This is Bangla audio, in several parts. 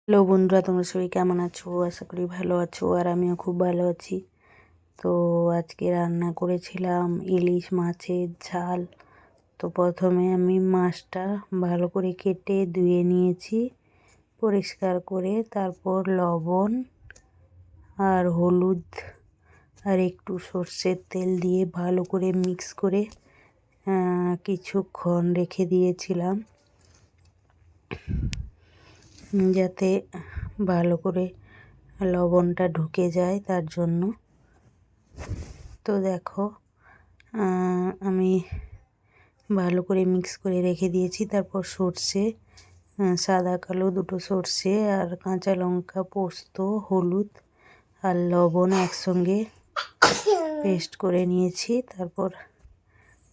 হ্যালো বন্ধুরা, তোমরা সবাই কেমন আছো? আশা করি ভালো আছো, আর আমিও খুব ভালো আছি। তো আজকে রান্না করেছিলাম ইলিশ মাছের ঝাল। তো প্রথমে আমি মাছটা ভালো করে কেটে ধুয়ে নিয়েছি পরিষ্কার করে, তারপর লবণ আর হলুদ আর একটু সর্ষের তেল দিয়ে ভালো করে মিক্স করে কিছুক্ষণ রেখে দিয়েছিলাম, যাতে ভালো করে লবণটা ঢুকে যায় তার জন্য। তো দেখো, আমি ভালো করে মিক্স করে রেখে দিয়েছি। তারপর সর্ষে, সাদা কালো দুটো সর্ষে আর কাঁচা লঙ্কা, পোস্ত, হলুদ আর লবণ একসঙ্গে পেস্ট করে নিয়েছি। তারপর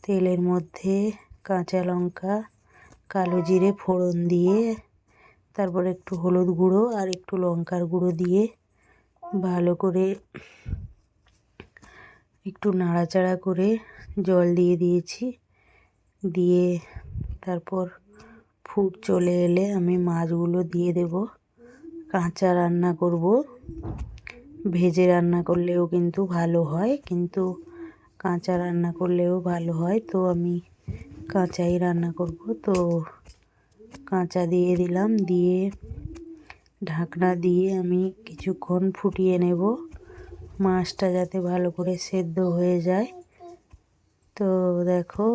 তেলের মধ্যে কাঁচা লঙ্কা, কালো জিরে ফোড়ন দিয়ে, তারপর একটু হলুদ গুঁড়ো আর একটু লঙ্কার গুঁড়ো দিয়ে ভালো করে একটু নাড়াচাড়া করে জল দিয়ে দিয়েছি। দিয়ে তারপর ফুট চলে এলে আমি মাছগুলো দিয়ে দেব। কাঁচা রান্না করব, ভেজে রান্না করলেও কিন্তু ভালো হয়, কিন্তু কাঁচা রান্না করলেও ভালো হয়। তো আমি কাঁচাই রান্না করব। তো কাঁচা দিয়ে দিলাম, দিয়ে ঢাকনা দিয়ে আমি কিছুক্ষণ ফুটিয়ে নেব, মাছটা যাতে ভালো করে সেদ্ধ হয়ে যায়। তো দেখো,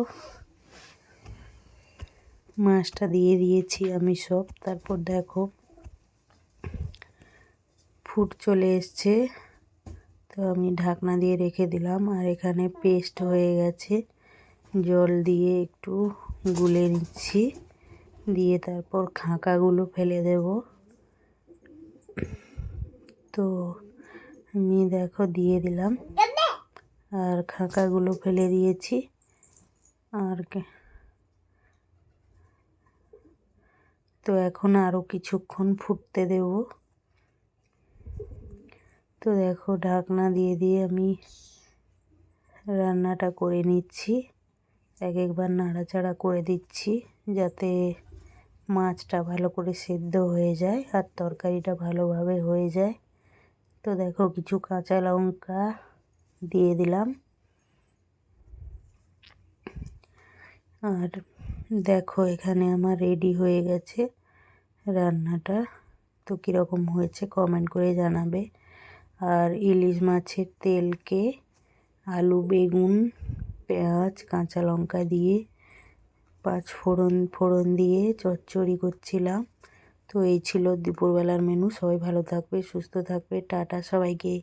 মাছটা দিয়ে দিয়েছি আমি সব। তারপর দেখো ফুট চলে এসছে, তো আমি ঢাকনা দিয়ে রেখে দিলাম। আর এখানে পেস্ট হয়ে গেছে, জল দিয়ে একটু গুলে নিচ্ছি, দিয়ে তারপর খাঁকাগুলো ফেলে দেব। তো আমি দেখো দিয়ে দিলাম আর খাঁকাগুলো ফেলে দিয়েছি। আর তো এখন আরও কিছুক্ষণ ফুটতে দেব। তো দেখো, ঢাকনা দিয়ে দিয়ে আমি রান্নাটা করে নিচ্ছি, একবার নাড়াচাড়া করে দিচ্ছি যাতে মাছটা ভালো করে সেদ্ধ হয়ে যায় আর তরকারিটা ভালোভাবে হয়ে যায়। তো দেখো, কিছু কাঁচা লঙ্কা দিয়ে দিলাম। আর দেখো, এখানে আমার রেডি হয়ে গেছে রান্নাটা। তো কীরকম হয়েছে কমেন্ট করে জানাবে। আর ইলিশ মাছের তেলকে আলু, বেগুন, পেঁয়াজ, কাঁচা লঙ্কা দিয়ে ফোড়ন দিয়ে চচ্চড়ি করছিলাম। তো এই ছিল দুপুরবেলার মেনু। সবাই ভালো থাকবে, সুস্থ থাকবে। টাটা সবাইকে।